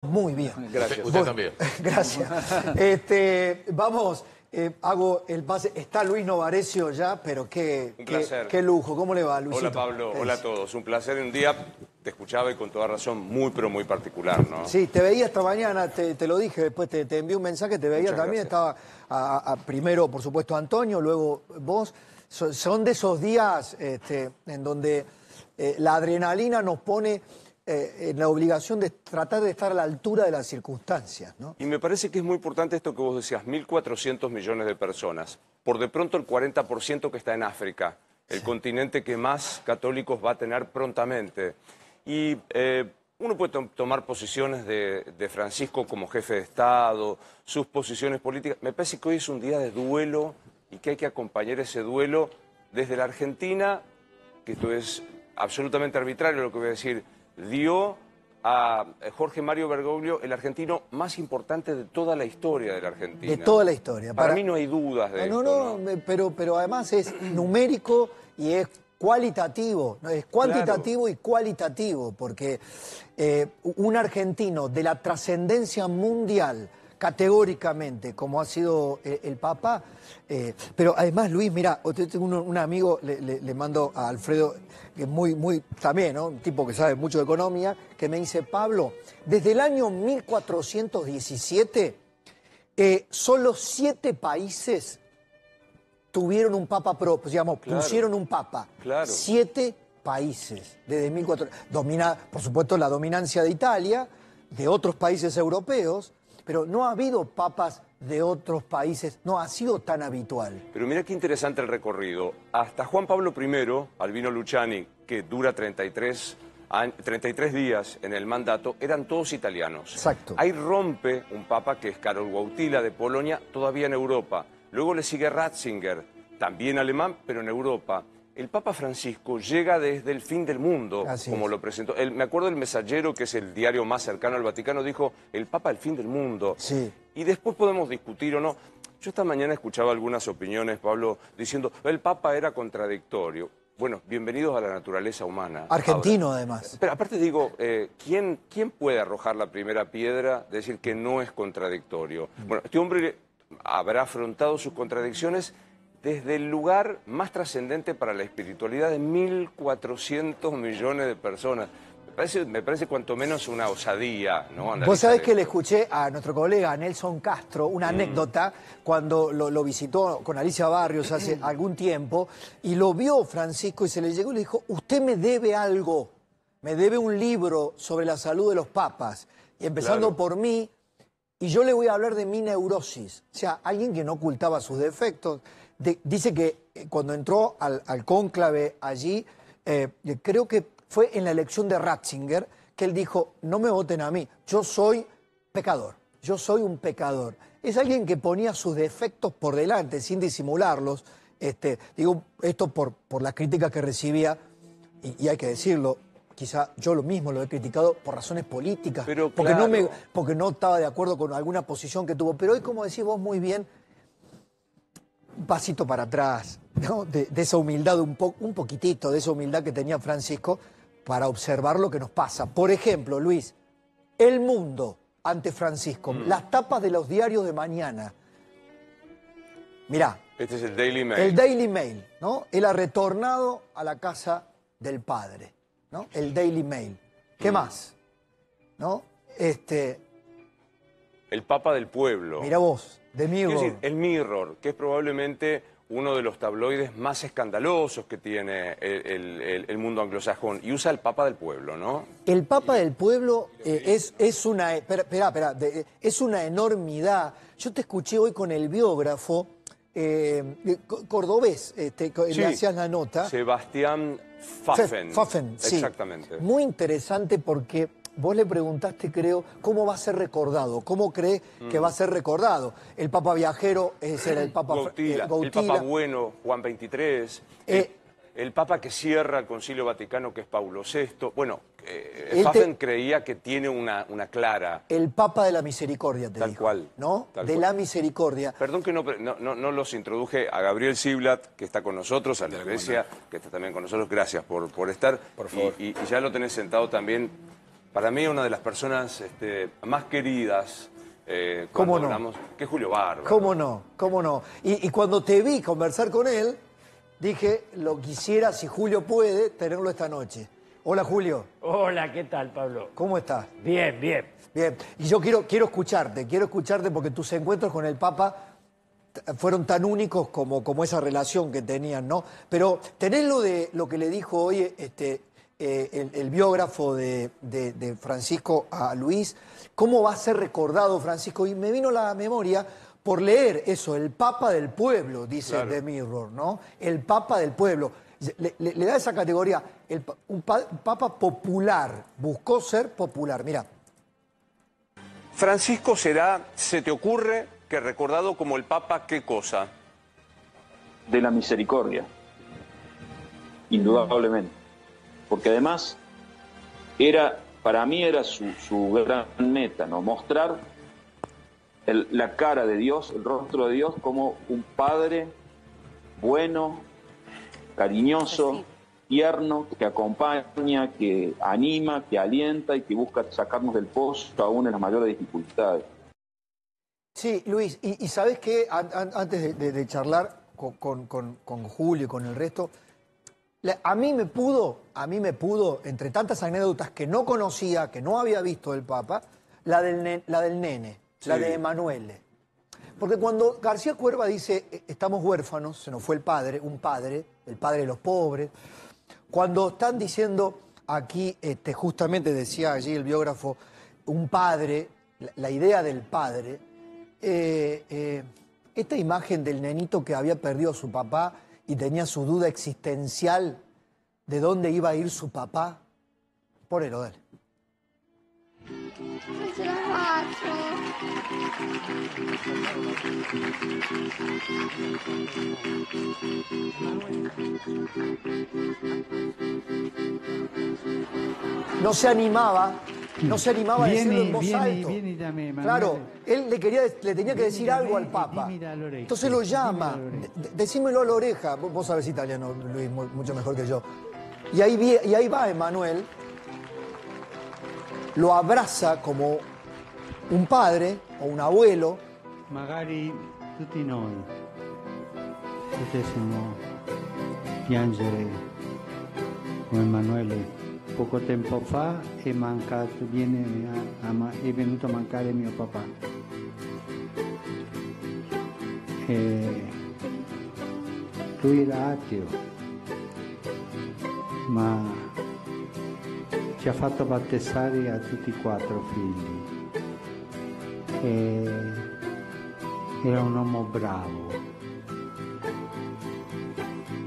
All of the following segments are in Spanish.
Muy bien. Gracias. Usted también. Gracias. Vamos, hago el pase. Está Luis Novarecio ya, pero Un placer. qué lujo. ¿Cómo le va, Luisito? Hola Pablo, hola a todos. Un placer. Un día te escuchaba y con toda razón muy, pero muy particular, ¿no? Sí, te veía esta mañana, te lo dije, después te envié un mensaje, te veía Muchas también. gracias. Estaba primero, por supuesto, Antonio, luego vos. Son de esos días en donde la adrenalina nos pone en la obligación de tratar de estar a la altura de las circunstancias, ¿no? Y me parece que es muy importante esto que vos decías, 1.400 millones de personas. Por de pronto el 40% que está en África, el continente que más católicos va a tener prontamente. Y uno puede tomar posiciones de Francisco como jefe de Estado, sus posiciones políticas. Me parece que hoy es un día de duelo y que hay que acompañar ese duelo desde la Argentina, que esto es absolutamente arbitrario lo que voy a decir, dio a Jorge Mario Bergoglio el argentino más importante de toda la historia de la Argentina. De toda la historia. Para mí no hay dudas de esto, ¿no? Pero además es numérico y es cualitativo, ¿no? Es cuantitativo y cualitativo, porque un argentino de la trascendencia mundial, categóricamente, como ha sido el Papa, pero además, Luis, mira, tengo un amigo, le mando a Alfredo, que es muy, también, ¿no? Un tipo que sabe mucho de economía, que me dice, Pablo, desde el año 1417, solo 7 países tuvieron un papa propio, digamos, pusieron un papa. Claro. 7 países, desde 1400. Por supuesto, la dominancia de Italia, de otros países europeos, pero no ha habido papas de otros países, no ha sido tan habitual. Pero mira qué interesante el recorrido. Hasta Juan Pablo I, Albino Luciani, que dura 33 días en el mandato, eran todos italianos. Exacto. Ahí rompe un papa que es Karol Wojtyła de Polonia, todavía en Europa. Luego le sigue Ratzinger, también alemán, pero en Europa. El Papa Francisco llega desde el fin del mundo, como lo presentó. Me acuerdo del Messaggero, que es el diario más cercano al Vaticano, dijo, el Papa el fin del mundo. Sí. Y después podemos discutir o no. Yo esta mañana escuchaba algunas opiniones, Pablo, diciendo, el Papa era contradictorio. Bueno, bienvenidos a la naturaleza humana. Argentino, ahora, además. Pero aparte digo, ¿quién puede arrojar la primera piedra de decir que no es contradictorio? Bueno, este hombre habrá afrontado sus contradicciones desde el lugar más trascendente para la espiritualidad de 1.400 millones de personas. Me parece cuanto menos una osadía, ¿no? Vos sabés que le escuché a nuestro colega Nelson Castro una anécdota cuando lo visitó con Alicia Barrios hace algún tiempo y lo vio Francisco y se le llegó y le dijo, usted me debe algo, me debe un libro sobre la salud de los papas, y empezando por mí, y yo le voy a hablar de mi neurosis. O sea, alguien que no ocultaba sus defectos. Dice que cuando entró al cónclave allí, creo que fue en la elección de Ratzinger, que él dijo, no me voten a mí, yo soy pecador, yo soy un pecador. Es alguien que ponía sus defectos por delante, sin disimularlos. Digo esto por las críticas que recibía, y hay que decirlo, quizá yo lo mismo lo he criticado por razones políticas, pero porque no estaba de acuerdo con alguna posición que tuvo. Pero hoy, como decís vos muy bien, un pasito para atrás, ¿no? de esa humildad, un poquitito de esa humildad que tenía Francisco para observar lo que nos pasa. Por ejemplo, Luis, El Mundo ante Francisco, las tapas de los diarios de mañana. Mirá. Este es el Daily Mail. El Daily Mail, ¿no? Él ha retornado a la casa del padre, ¿no? El Daily Mail. ¿Qué más? ¿No? El Papa del Pueblo. Mirá vos, The Mirror. Quiero decir, el Mirror, que es probablemente uno de los tabloides más escandalosos que tiene el mundo anglosajón, y usa el Papa del Pueblo, ¿no? El Papa del Pueblo es una... es una enormidad. Yo te escuché hoy con el biógrafo cordobés, le hacías la nota. Sebastián Pfaffen. Pfaffen, sí. Exactamente. Muy interesante porque vos le preguntaste, creo, cómo va a ser recordado, cómo cree que va a ser recordado. El Papa viajero era el Papa Wojtyła, el Papa bueno, Juan XXIII, el Papa que cierra el Concilio Vaticano, que es Paulo VI. Bueno, Pfaffen creía que tiene una clara... El Papa de la Misericordia, te tal dijo. Cual, ¿No? Tal de cual. la Misericordia. Perdón que no los introduje a Gabriel Ziblatt, que está con nosotros, a la Iglesia, que está también con nosotros. Gracias por estar. Por favor. Y ya lo tenés sentado también. Para mí una de las personas más queridas cuando ¿Cómo no? hablamos, que es Julio Bárbaro. ¿Cómo no? ¿Cómo no? Y cuando te vi conversar con él, dije, lo quisiera, si Julio puede, tenerlo esta noche. Hola, Julio. Hola, ¿qué tal, Pablo? ¿Cómo estás? Bien, bien. Bien. Y yo quiero escucharte porque tus encuentros con el Papa fueron tan únicos como esa relación que tenían, ¿no? Pero tenés lo que le dijo hoy el biógrafo de Francisco a Luis, ¿cómo va a ser recordado Francisco? Y me vino a la memoria por leer eso, el Papa del Pueblo, dice Claro. The Mirror, ¿no? El Papa del Pueblo. Le da esa categoría, un Papa popular, buscó ser popular, mira. Francisco será, ¿se te ocurre que recordado como el Papa qué cosa? De la misericordia, indudablemente, porque además para mí era su gran meta, ¿no? Mostrar la cara de Dios, el rostro de Dios como un padre bueno, cariñoso, tierno, que acompaña, que anima, que alienta y que busca sacarnos del pozo aún en las mayores dificultades. Sí, Luis, y ¿sabés qué? Antes de charlar con Julio y con el resto, a mí me pudo, entre tantas anécdotas que no conocía, que no había visto del Papa, la del nene, Sí. la de Emanuele. Porque cuando García Cuerva dice, estamos huérfanos, se nos fue el padre, el padre de los pobres, cuando están diciendo aquí, justamente decía allí el biógrafo, un padre, la idea del padre, esta imagen del nenito que había perdido a su papá y tenía su duda existencial de dónde iba a ir su papá, ponelo, dale. Ce la faccio. No se animaba a decirlo en voz alto. Vieni da me, Manuel. Claro, él le tenía que decir da algo me al Papa. dimmi dall'orecchio, Entonces lo llama, dimmi dall'orecchio. decímelo a la oreja. Vos sabés italiano, Luis, mucho mejor que yo. Y ahí va Emanuel, lo abraza como un padre o un abuelo. Magari tutti noi potessimo piangere come Emanuele. Poco tempo fa è venuto a mancare mio papà. Lui era ateo, ma ci ha fatto battezzare a tutti e 4 figli. Era un uomo bravo.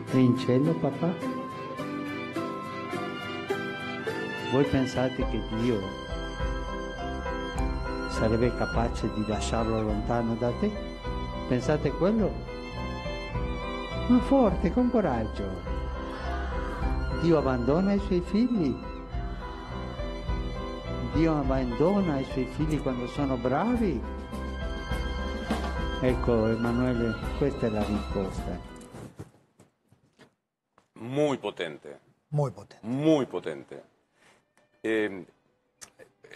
È in cielo, papà? Voi pensate che Dio sarebbe capace di lasciarlo lontano da te? Pensate quello? Ma forte, con coraggio. Dio abbandona i suoi figli. Dio abbandona i suoi figli quando sono bravi. Ecco, Emanuele, questa è la risposta. Muy potente. Muy potente. Muy potente.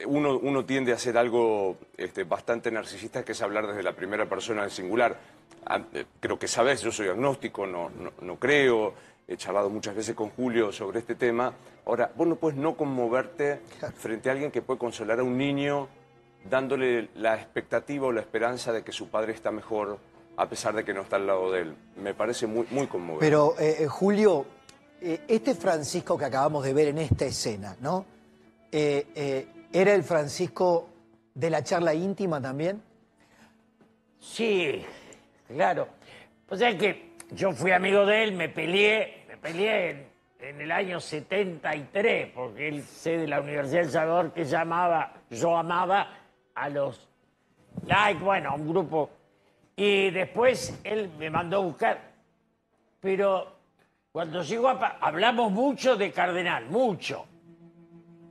Uno tiende a hacer algo bastante narcisista, que es hablar desde la primera persona en singular. Creo que sabes, yo soy agnóstico, no creo, he charlado muchas veces con Julio sobre este tema. Ahora, vos no puedes no conmoverte frente a alguien que puede consolar a un niño dándole la expectativa o la esperanza de que su padre está mejor a pesar de que no está al lado de él. Me parece muy, muy conmovedor. Pero, Julio, este Francisco que acabamos de ver en esta escena, ¿no? ¿Era el Francisco de la charla íntima también? Sí, claro. O sea que yo fui amigo de él, me peleé en el año 73, porque él sé de la Universidad del Salvador que yo amaba a los like, bueno, a un grupo. Y después él me mandó a buscar. Pero cuando llegó hablamos mucho de Cardenal, mucho.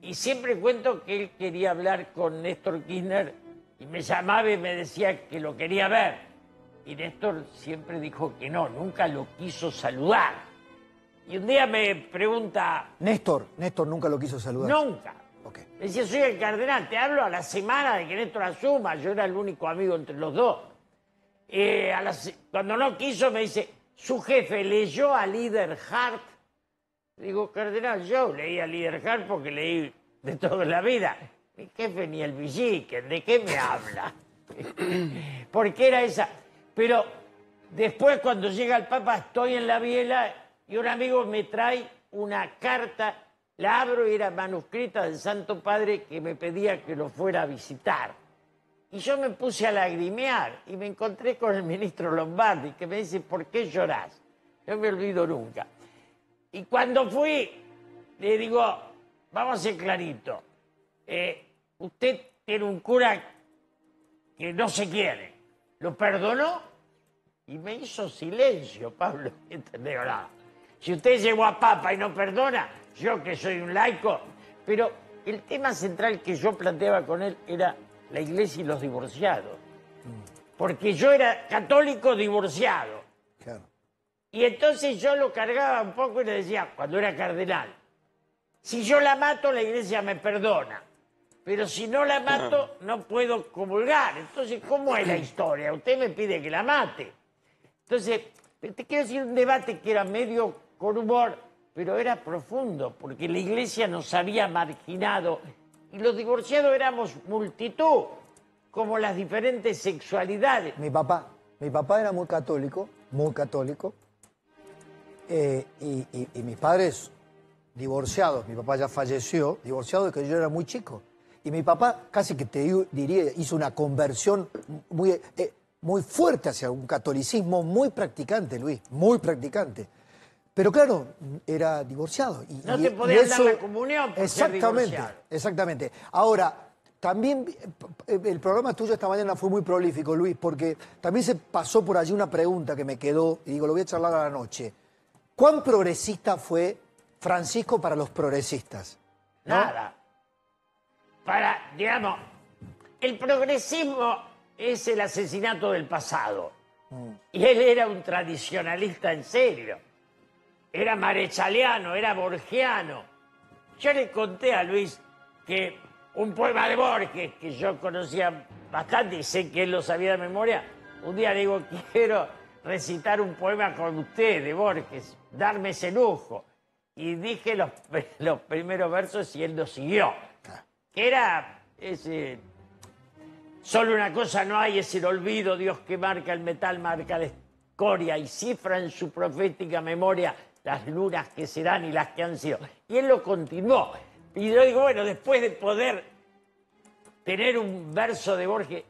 Y siempre cuento que él quería hablar con Néstor Kirchner y me llamaba y me decía que lo quería ver. Y Néstor siempre dijo que no, nunca lo quiso saludar. Y un día me pregunta... Néstor nunca lo quiso saludar. Nunca. Ok. Me decía, soy el cardenal, te hablo a la semana de que Néstor asuma, yo era el único amigo entre los dos. Cuando no quiso me dice, su jefe leyó a Liederhart. Digo, cardenal, yo leí a Liederhart porque leí de toda la vida. Mi jefe ni el Villiquen, ¿de qué me habla? Porque era esa. Pero después cuando llega el Papa estoy en la biela y un amigo me trae una carta, la abro y era manuscrita del Santo Padre que me pedía que lo fuera a visitar. Y yo me puse a lagrimear y me encontré con el ministro Lombardi que me dice, ¿por qué llorás? No me olvido nunca. Y cuando fui, le digo, vamos a ser clarito, usted tiene un cura que no se quiere, ¿lo perdonó? Y me hizo silencio, Pablo, no entendió nada. Si usted llegó a Papa y no perdona, yo que soy un laico, pero el tema central que yo planteaba con él era la iglesia y los divorciados. Porque yo era católico divorciado. Claro. Y entonces yo lo cargaba un poco y le decía, cuando era cardenal, si yo la mato, la iglesia me perdona. Pero si no la mato, no puedo comulgar. Entonces, ¿cómo es la historia? Usted me pide que la mate. Entonces, te quiero decir un debate que era medio con humor, pero era profundo, porque la iglesia nos había marginado y los divorciados éramos multitud, como las diferentes sexualidades. Mi papá era muy católico, y mis padres divorciados, mi papá ya falleció, divorciado desde que yo era muy chico. Y mi papá casi que te diría, hizo una conversión muy fuerte hacia un catolicismo muy practicante, Luis, muy practicante. Pero claro, era divorciado. No te podían dar la comunión por ser divorciado. Exactamente. Ahora, también el programa tuyo esta mañana fue muy prolífico, Luis, porque también se pasó por allí una pregunta que me quedó, y digo, lo voy a charlar a la noche. ¿Cuán progresista fue Francisco para los progresistas? ¿No? Nada. Digamos, el progresismo es el asesinato del pasado. Y él era un tradicionalista en serio. Era marechaliano, era borgiano. Yo le conté a Luis que un poema de Borges, que yo conocía bastante y sé que él lo sabía de memoria, un día le digo, quiero recitar un poema con usted de Borges, darme ese lujo. Y dije los primeros versos y él lo siguió. Que era ese... Solo una cosa no hay, es el olvido, Dios que marca el metal, marca la escoria y cifra en su profética memoria las lunas que serán y las que han sido. Y él lo continuó. Y yo digo, bueno, después de poder tener un verso de Borges,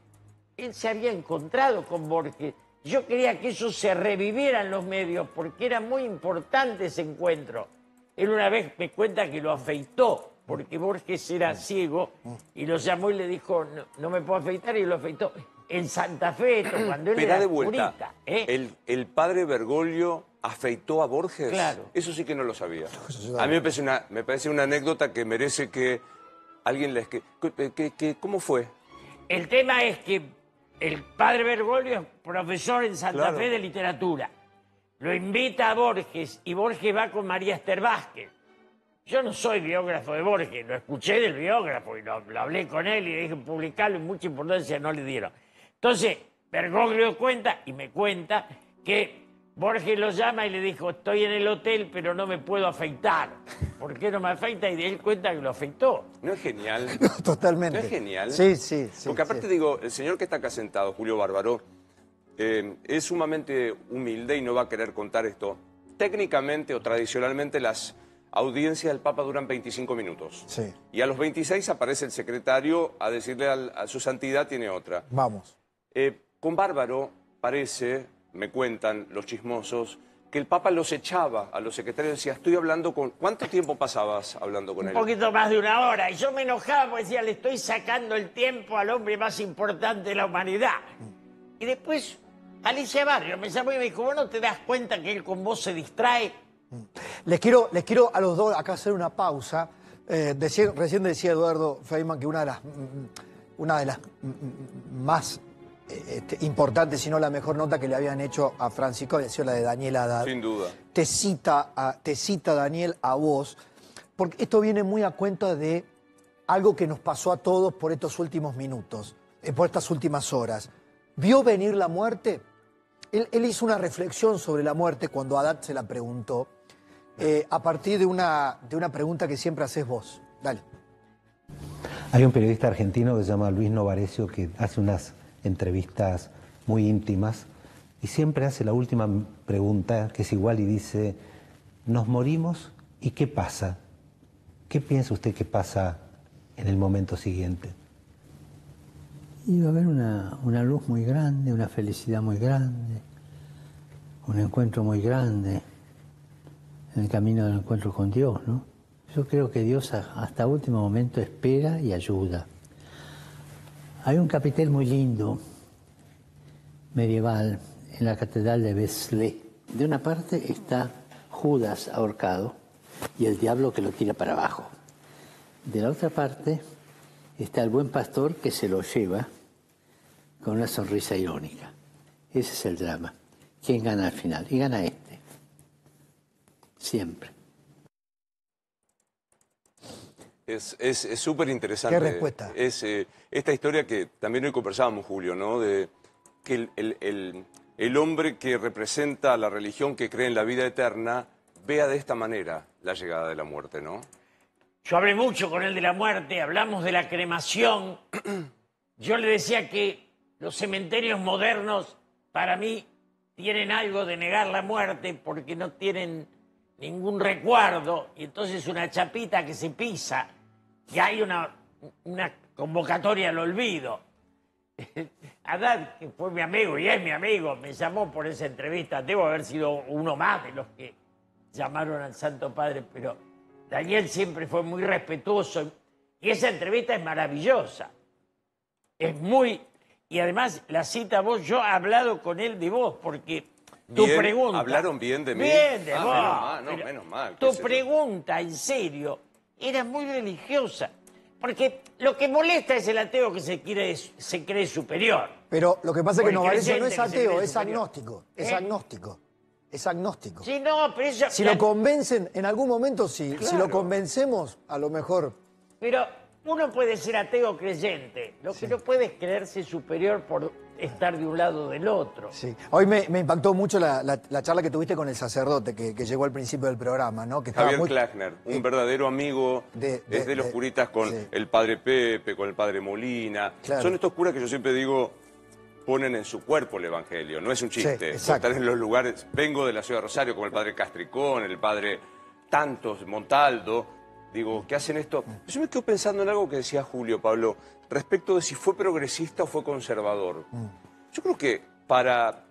él se había encontrado con Borges. Yo quería que eso se reviviera en los medios porque era muy importante ese encuentro. Él una vez me cuenta que lo afeitó, porque Borges era ciego, y lo llamó y le dijo, no me puedo afeitar, y lo afeitó. En Santa Fe, cuando él era de vuelta, curita. el padre Bergoglio afeitó a Borges. Claro. Eso sí que no lo sabía. A mí me parece una anécdota que merece que alguien la ¿cómo fue? El tema es que el padre Bergoglio es profesor en Santa Fe de literatura. Lo invita a Borges y Borges va con María Esther Vázquez. Yo no soy biógrafo de Borges, lo escuché del biógrafo y lo hablé con él y le dije publicarlo y mucha importancia no le dieron. Entonces, Bergoglio cuenta y me cuenta que Borges lo llama y le dijo, estoy en el hotel pero no me puedo afeitar. ¿Por qué no me afeita? Y él cuenta que lo afeitó. ¿No es genial? No, totalmente. ¿No es genial? Sí, sí, sí. Porque aparte digo, el señor que está acá sentado, Julio Bárbaro, es sumamente humilde y no va a querer contar esto. Técnicamente o tradicionalmente las audiencias del Papa duran 25 minutos. Sí. Y a los 26 aparece el secretario a decirle a su santidad tiene otra. Vamos. Con Bárbaro parece, me cuentan los chismosos, que el Papa los echaba a los secretarios, decía, estoy hablando con... ¿Cuánto tiempo pasabas hablando con él? Un poquito más de una hora. Y yo me enojaba porque decía, le estoy sacando el tiempo al hombre más importante de la humanidad. Y después Alicia Barrio me llamó y me dijo, ¿vos no te das cuenta que él con vos se distrae? Les quiero a los dos acá hacer una pausa. Recién decía Eduardo Feynman que una de las más importantes, si no la mejor nota que le habían hecho a Francisco había sido la de Daniel Haddad. Sin duda. Te cita Daniel a vos, porque esto viene muy a cuenta de algo que nos pasó a todos por estos últimos minutos, por estas últimas horas. ¿Vio venir la muerte? Él hizo una reflexión sobre la muerte cuando Haddad se la preguntó, a partir de una pregunta que siempre haces vos. Dale. Hay un periodista argentino que se llama Luis Novarecio que hace unas entrevistas muy íntimas y siempre hace la última pregunta, que es igual, y dice: ¿nos morimos y qué pasa? ¿Qué piensa usted que pasa en el momento siguiente? Y va a haber una luz muy grande, una felicidad muy grande, un encuentro muy grande en el camino del encuentro con Dios, ¿no? Yo creo que Dios hasta último momento espera y ayuda. Hay un capitel muy lindo, medieval, en la catedral de Vézelay. De una parte está Judas ahorcado y el diablo que lo tira para abajo. De la otra parte está el buen pastor que se lo lleva con una sonrisa irónica. Ese es el drama. ¿Quién gana al final? Y gana este. Siempre. Es súper interesante. ¿Qué respuesta? Es esta historia que también hoy conversábamos, Julio, ¿no? De que el hombre que representa la religión que cree en la vida eterna vea de esta manera la llegada de la muerte, ¿no? Yo hablé mucho con él de la muerte, hablamos de la cremación. Yo le decía que los cementerios modernos, para mí, tienen algo de negar la muerte porque no tienen ningún recuerdo, y entonces una chapita que se pisa, y hay una convocatoria al olvido. Haddad, que fue mi amigo y es mi amigo, me llamó por esa entrevista. Debo haber sido uno más de los que llamaron al Santo Padre, pero Daniel siempre fue muy respetuoso y esa entrevista es maravillosa. Es muy... Y además la cita vos, yo he hablado con él de vos, porque tu Bien, pregunta... ¿hablaron bien de mí? Bien de vos. Menos mal, no, pero menos mal. Tu pregunta, en serio, era muy religiosa. Porque lo que molesta es el ateo que se cree superior. Pero lo que pasa es que Novarecio no es creyente que se ateo, cree es superior. agnóstico. Es agnóstico. Es agnóstico. Sí, no, pero eso... Si lo convencen, en algún momento sí. Si Claro. lo convencemos, a lo mejor... Pero uno puede ser ateo creyente. Lo que no puede es creerse superior por estar de un lado o del otro. Sí. Hoy me impactó mucho la charla que tuviste con el sacerdote que llegó al principio del programa, ¿no? Que estaba Javier muy... Klachner, un verdadero amigo, es de los curitas con sí. el padre Pepe, con el padre Molina. Claro. Son estos curas que yo siempre digo, ponen en su cuerpo el evangelio, no es un chiste. Sí, exacto. Están en los lugares, vengo de la ciudad de Rosario, como el padre Castricón, el padre Tantos, Montaldo, digo, ¿qué hacen esto? Yo me quedo pensando en algo que decía Julio, Pablo, respecto de si fue progresista o fue conservador. Yo creo que para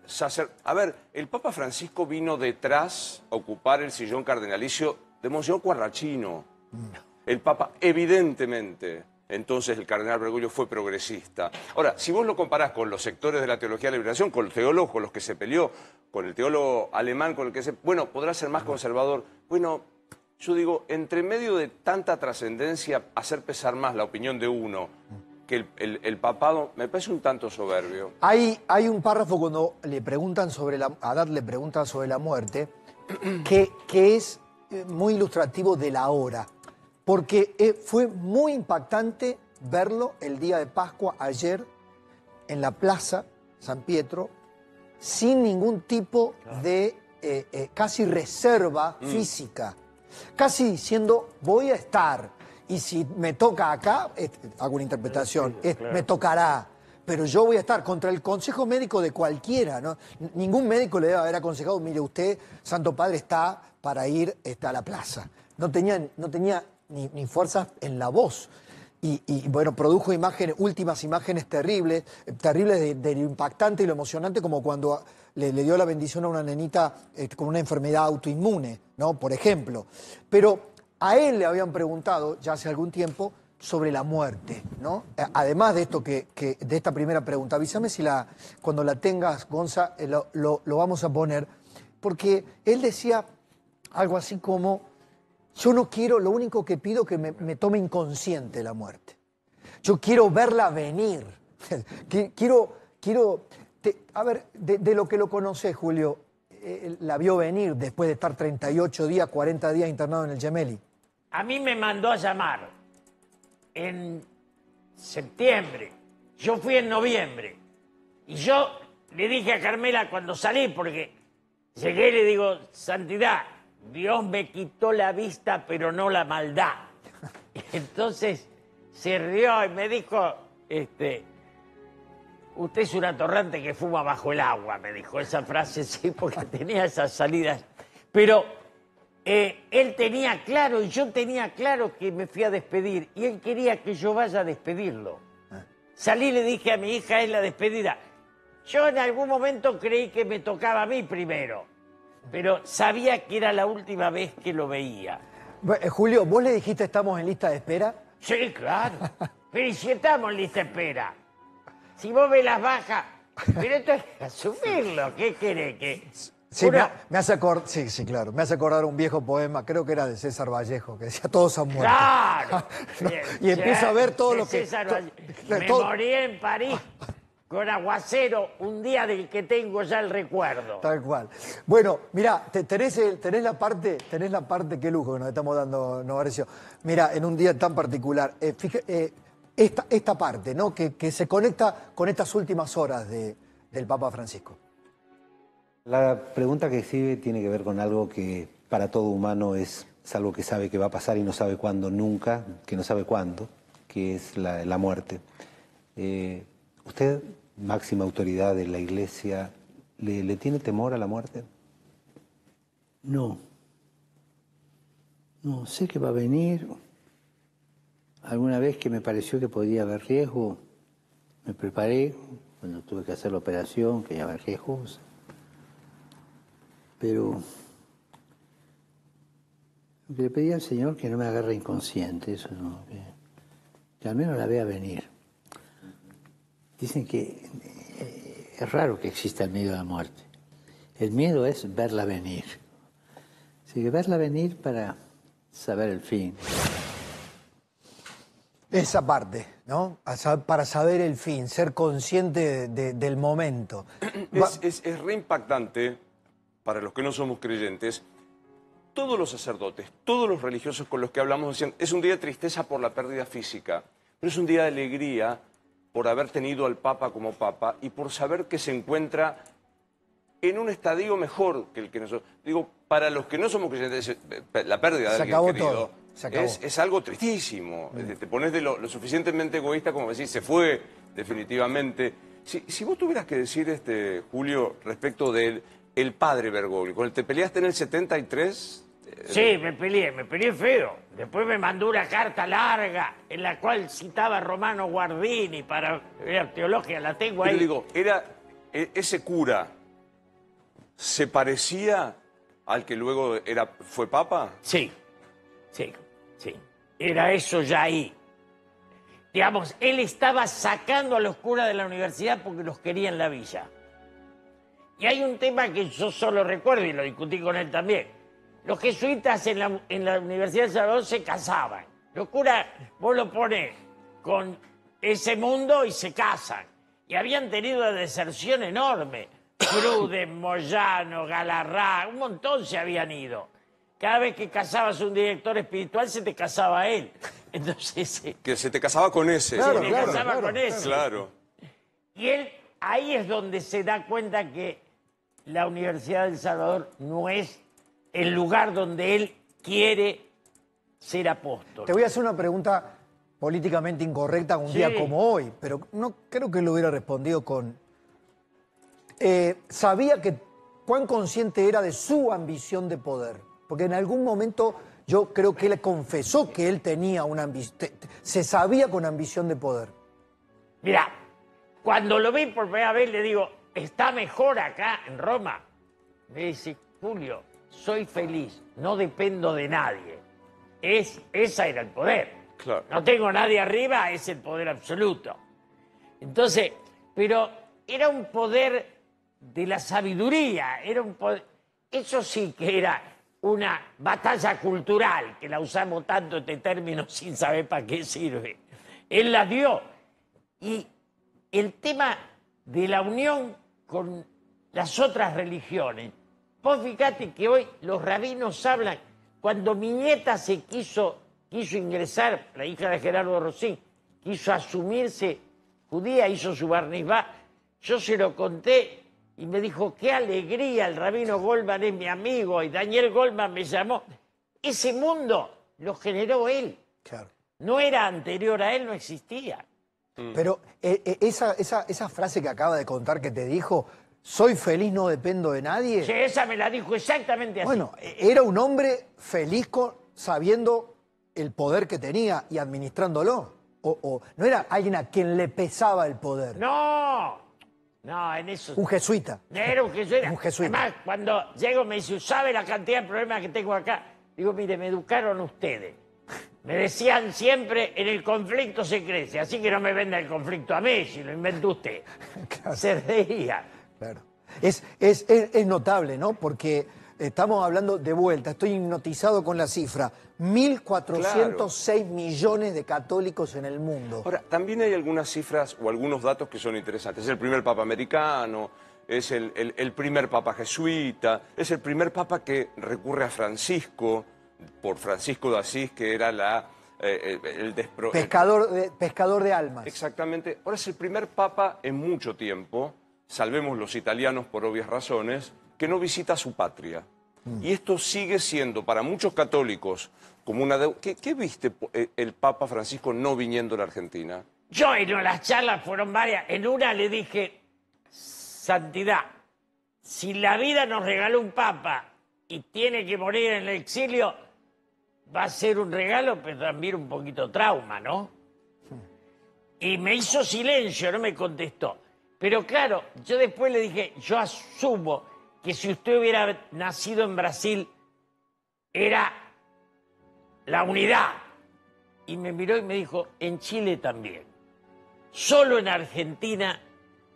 a ver, el Papa Francisco vino detrás a ocupar el sillón cardenalicio de Monseñor Quarrachino. El Papa, evidentemente, entonces el cardenal Bergoglio fue progresista. Ahora, si vos lo comparás con los sectores de la teología de la liberación, con los teólogos con los que se peleó, con el teólogo alemán con el que se... Bueno, podrá ser más conservador. Bueno, yo digo, entre medio de tanta trascendencia, hacer pesar más la opinión de uno que el papado, me parece un tanto soberbio. Hay un párrafo cuando le preguntan sobre Haddad le preguntan sobre la muerte, que es muy ilustrativo de la hora. Porque fue muy impactante verlo el día de Pascua, ayer, en la plaza San Pietro, sin ningún tipo de casi reserva física. Casi diciendo, voy a estar, y si me toca acá, hago una interpretación, me tocará. Pero yo voy a estar contra el consejo médico de cualquiera, ¿no? Ningún médico le debe haber aconsejado, mire usted, Santo Padre está para ir a la plaza. No tenía ni fuerzas en la voz. Y bueno, produjo últimas imágenes terribles de lo impactante y lo emocionante, como cuando le dio la bendición a una nenita con una enfermedad autoinmune, ¿no? Por ejemplo. Pero a él le habían preguntado ya hace algún tiempo sobre la muerte, ¿no? Además de esto de esta primera pregunta, avísame si cuando la tengas, Gonza, lo vamos a poner, porque él decía algo así como: yo no quiero, lo único que pido es que me tome inconsciente la muerte. Yo quiero verla venir. A ver, de lo que lo conocés, Julio, la vio venir después de estar 38 días, 40 días internado en el Gemelli. A mí me mandó a llamar. en septiembre, yo fui en noviembre. Y yo le dije a Carmela cuando salí, porque llegué y le digo, Santidad, Dios me quitó la vista, pero no la maldad. Y entonces se rió y me dijo, usted es un atorrante que fuma bajo el agua, me dijo esa frase, sí, porque tenía esas salidas. Pero él tenía claro y yo tenía claro que me fui a despedir y él quería que yo vaya a despedirlo. Salí y le dije a mi hija, es la despedida. Yo en algún momento creí que me tocaba a mí primero, pero sabía que era la última vez que lo veía. Julio, ¿vos le dijiste estamos en lista de espera? Sí, claro. Pero ¿y si estamos en lista de espera? Si vos ves las bajas, pero esto es asumirlo, ¿qué querés? Que sí, me hace acordar, sí, claro, me hace acordar un viejo poema, creo que era de César Vallejo, que decía todos han muerto. ¡Claro! ¿No? Y empiezo a ver todo lo que... Me morí en París con aguacero un día del que tengo ya el recuerdo. Tal cual. Bueno, mirá, tenés la parte, qué lujo que nos estamos dando, Novarecio. Mirá, en un día tan particular, esta parte, ¿no? Que se conecta con estas últimas horas del Papa Francisco. La pregunta que sigue tiene que ver con algo que para todo humano es algo que sabe que va a pasar y no sabe cuándo nunca, que no sabe cuándo, que es la muerte. ¿Usted, máxima autoridad de la Iglesia, le tiene temor a la muerte? No. No, sé que va a venir. Alguna vez que me pareció que podía haber riesgo, me preparé. Cuando tuve que hacer la operación, que iba a haber riesgos. Pero lo que le pedí al Señor que no me agarre inconsciente, eso no, que al menos la vea venir. Dicen que es raro que exista el miedo a la muerte. El miedo es verla venir. Así que verla venir para saber el fin. Esa parte, ¿no? Para saber el fin, ser consciente del momento. Es re impactante, para los que no somos creyentes, todos los sacerdotes, todos los religiosos con los que hablamos decían, es un día de tristeza por la pérdida física, pero es un día de alegría por haber tenido al Papa como Papa y por saber que se encuentra en un estadio mejor que el que nosotros... Digo, para los que no somos creyentes, la pérdida de alguien querido es algo tristísimo. Te pones lo suficientemente egoísta como decir, se fue definitivamente. Si vos tuvieras que decir, Julio, respecto del padre Bergoglio, ¿con el te peleaste en el 73? Sí, me peleé feo. Después me mandó una carta larga en la cual citaba a Romano Guardini para ver teología, la tengo ahí. Pero digo, ese cura, ¿se parecía al que luego fue papa? Sí. Era eso ya ahí. Digamos, él estaba sacando a los curas de la universidad porque los quería en la villa. Y hay un tema que yo solo recuerdo y lo discutí con él también. Los jesuitas en la Universidad de Salvador se casaban. Los curas, vos lo pones con ese mundo y se casan. Y habían tenido una deserción enorme. Cruden, Moyano, Galarrá, un montón se habían ido. Cada vez que casabas un director espiritual, se te casaba él. Entonces... Que se te casaba con ese. Claro, se te casaba con ese. Claro. Y él, ahí es donde se da cuenta que la Universidad de El Salvador no es el lugar donde él quiere ser apóstol. Te voy a hacer una pregunta políticamente incorrecta un día como hoy, pero no creo que lo hubiera respondido con... sabía cuán consciente era de su ambición de poder, porque en algún momento yo creo que él confesó que él tenía una ambición, se sabía con ambición de poder. Mirá, cuando lo vi por primera vez le digo, ¿está mejor acá en Roma? Me dice, Julio, soy feliz, no dependo de nadie. Esa era el poder. Claro. No tengo nadie arriba, es el poder absoluto. Entonces, pero era un poder de la sabiduría, era un poder... Eso sí que era una batalla cultural, que la usamos tanto este término sin saber para qué sirve. Él la dio. Y el tema de la unión con las otras religiones. Vos fíjate que hoy los rabinos hablan, cuando mi nieta se quiso quiso ingresar, la hija de Gerardo Rosín, quiso asumirse judía, hizo su bar mitzvah. Yo se lo conté y me dijo, qué alegría, el rabino Goldman es mi amigo, y Daniel Goldman me llamó. Ese mundo lo generó él. Claro. No era anterior a él, no existía. Pero esa frase que acaba de contar que te dijo, soy feliz, no dependo de nadie. Sí, esa me la dijo exactamente así. Bueno, era un hombre feliz sabiendo el poder que tenía y administrándolo. O no era alguien a quien le pesaba el poder. No, en eso. Un jesuita. Era un jesuita. Un jesuita. Además, cuando llego me dice, ¿sabe la cantidad de problemas que tengo acá? Digo, mire, me educaron ustedes. Me decían siempre, en el conflicto se crece, así que no me venda el conflicto a mí, si lo inventó usted. Claro. Se reía. Claro. Es notable, ¿no? Porque estamos hablando de vuelta, estoy hipnotizado con la cifra, 1.406 millones de católicos en el mundo. Ahora, también hay algunas cifras o algunos datos que son interesantes. Es el primer papa americano, es el primer papa jesuita, es el primer papa que recurre a Francisco, por Francisco de Asís, que era Pescador de almas. Exactamente. Ahora es el primer papa en mucho tiempo, salvemos los italianos por obvias razones, que no visita su patria. Y esto sigue siendo para muchos católicos como una deuda. ¿Qué viste el Papa Francisco no viniendo a la Argentina? Yo en las charlas fueron varias. En una le dije, santidad, si la vida nos regaló un papa y tiene que morir en el exilio, va a ser un regalo, pero también un poquito trauma, ¿no? Y me hizo silencio, no me contestó. Pero claro, yo después le dije, yo asumo que si usted hubiera nacido en Brasil, era la unidad. Y me miró y me dijo, en Chile también. Solo en Argentina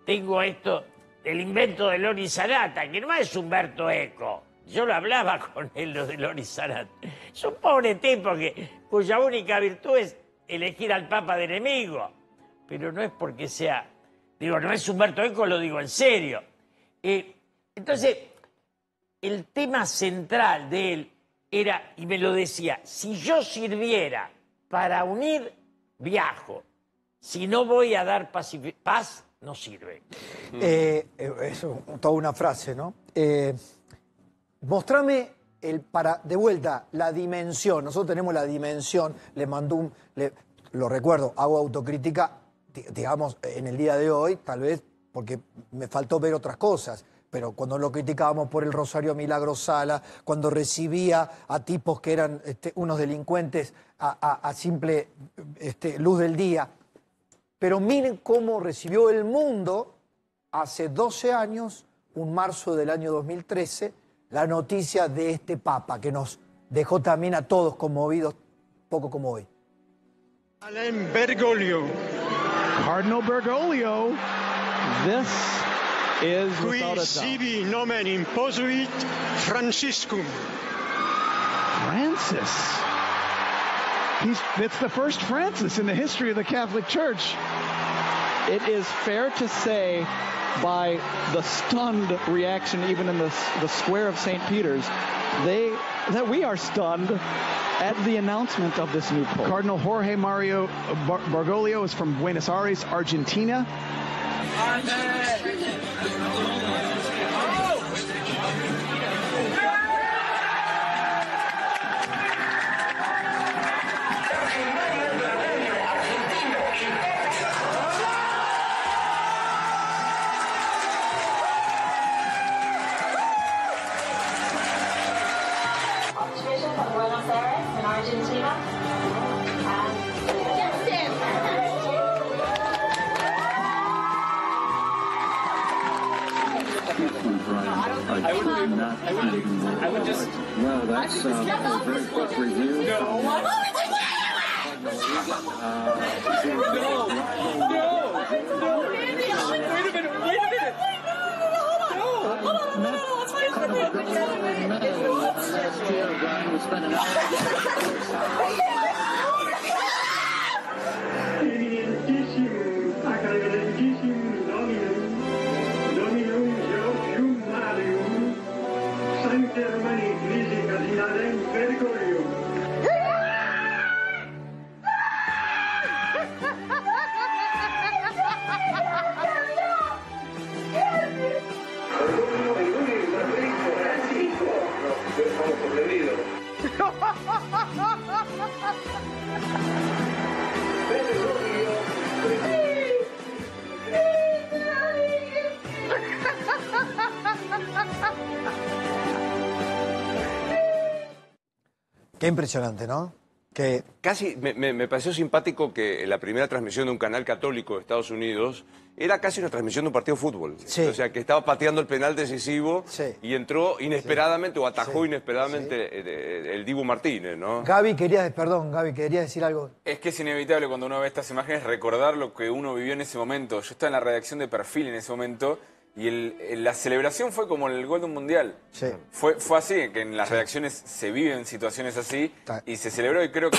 tengo esto del invento de Lori Sanata, que no es Humberto Eco. Yo lo hablaba con él, lo de Lori Sanata. Es un pobre tipo cuya única virtud es elegir al Papa de enemigo. Pero no es porque sea... Digo, no es Humberto Eco, lo digo en serio. Entonces, el tema central de él era, y me lo decía, si yo sirviera para unir, viajo. Si no voy a dar paz, no sirve. Es toda una frase, ¿no? Mostrame, de vuelta, la dimensión. Nosotros tenemos la dimensión, lo recuerdo, hago autocrítica, digamos, en el día de hoy, tal vez porque me faltó ver otras cosas, pero cuando lo criticábamos por el Rosario Milagro Sala, cuando recibía a tipos que eran unos delincuentes a simple luz del día. Pero miren cómo recibió el mundo hace 12 años, un marzo del año 2013, la noticia de este Papa, que nos dejó también a todos conmovidos, poco como hoy. Alain Bergoglio. Cardinal Bergoglio. This is without a doubt. Sibi nomen imposuit Franciscum. Francis. It's the first Francis in the history of the Catholic Church. It is fair to say, by the stunned reaction even in the square of St. Peter's, that we are stunned at the announcement of this new pope. Cardinal Jorge Mario Bergoglio is from Buenos Aires, Argentina. Archbishop of Buenos Aires in Argentina. I would just. Well, that's a very quick review. No. Qué impresionante, ¿no? Que... Casi me pareció simpático que la primera transmisión de un canal católico de Estados Unidos era casi una transmisión de un partido de fútbol. Sí. O sea, que estaba pateando el penal decisivo y entró inesperadamente o atajó inesperadamente el Dibu Martínez, ¿no? Gaby, querías decir algo. Es que es inevitable cuando uno ve estas imágenes recordar lo que uno vivió en ese momento. Yo estaba en la redacción de Perfil en ese momento y la celebración fue como el gol de un mundial. Sí. Fue así, que en las redacciones se viven situaciones así y se celebró, y creo que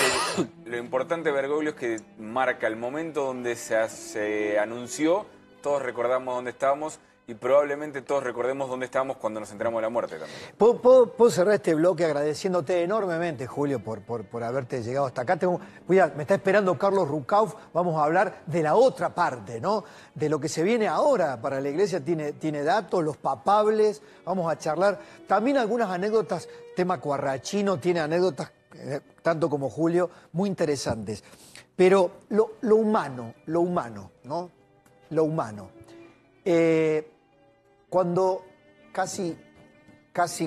lo importante de Bergoglio es que marca el momento donde se anunció, todos recordamos dónde estábamos y probablemente todos recordemos dónde estábamos cuando nos enteramos de la muerte también. ¿Puedo cerrar este bloque agradeciéndote enormemente, Julio, por haberte llegado hasta acá? Me está esperando Carlos Rucauf, vamos a hablar de la otra parte, ¿no? De lo que se viene ahora para la iglesia, tiene datos, los papables, vamos a charlar. También algunas anécdotas, tema Cuarrachino, tiene anécdotas, tanto como Julio, muy interesantes. Pero lo humano, ¿no? Lo humano. Cuando casi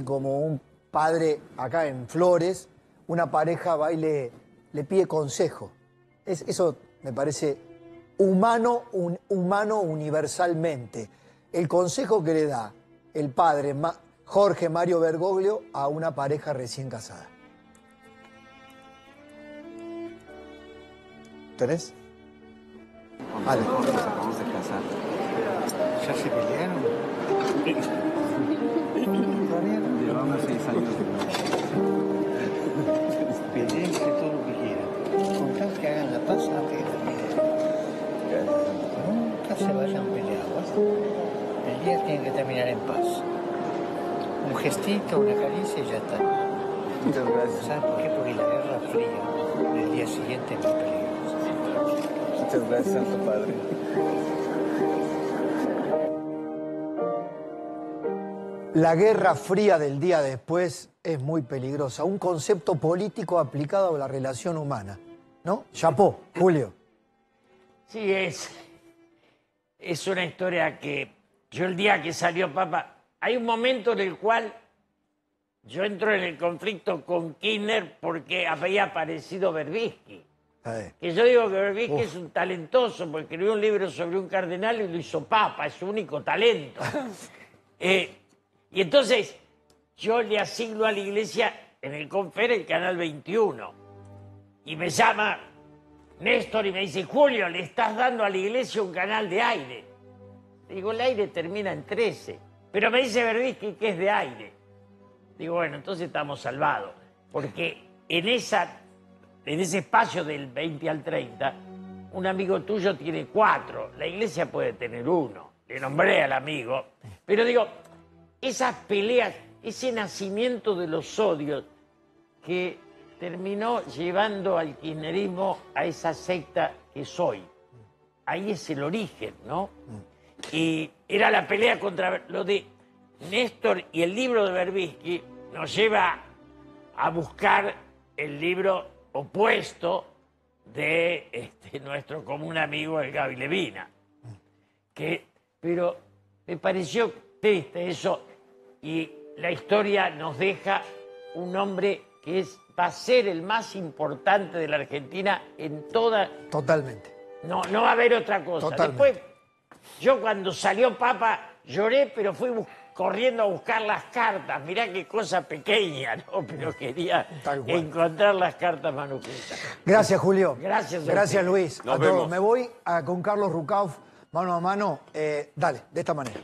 como un padre acá en Flores, una pareja va y le pide consejo. Eso me parece humano universalmente. El consejo que le da el padre Jorge Mario Bergoglio a una pareja recién casada. ¿Tenés? Vale. Acabamos de casar. ¿Ya se pelearon? Llevamos 6 años de peleense todo lo que quieran. Con tal que hagan la paz antes de terminar. Nunca se vayan peleados. El día tiene que terminar en paz. Un gestito, una caricia y ya está. Muchas gracias. ¿Sabes por qué? Porque la guerra fría del día siguiente es muy peligrosa. Muchas gracias, Santo Padre. La guerra fría del día después es muy peligrosa. Un concepto político aplicado a la relación humana, ¿no? Chapó, Julio. Sí, es una historia que yo el día que salió Papa, hay un momento en el cual yo entro en el conflicto con Kirchner porque había aparecido Berbisky. Que yo digo que Berbisky es un talentoso porque escribió un libro sobre un cardenal y lo hizo Papa, es su único talento. Y entonces yo le asigno a la iglesia en el Confer el canal 21. Y me llama Néstor y me dice, Julio, le estás dando a la iglesia un canal de aire. Digo, el aire termina en 13. Pero me dice Berbisky que es de aire. Digo, bueno, entonces estamos salvados. Porque en ese espacio del 20 al 30, un amigo tuyo tiene 4. La iglesia puede tener 1. Le nombré al amigo. Pero digo, esas peleas, ese nacimiento de los odios que terminó llevando al kirchnerismo a esa secta que soy. Ahí es el origen, ¿no? Y era la pelea contra lo de Néstor, y el libro de Berbisky nos lleva a buscar el libro opuesto de nuestro común amigo el Gaby Levina. Pero me pareció triste eso, y la historia nos deja un hombre que va a ser el más importante de la Argentina en toda... Totalmente. No va a haber otra cosa. Totalmente. Después, yo cuando salió Papa lloré, pero fui corriendo a buscar las cartas. Mirá qué cosa pequeña, ¿no? Pero quería encontrar las cartas manuscritas. Gracias, Julio. Gracias Luis. Nos a vemos. todos. Me voy con Carlos Rucauf, mano a mano. Dale, de esta manera.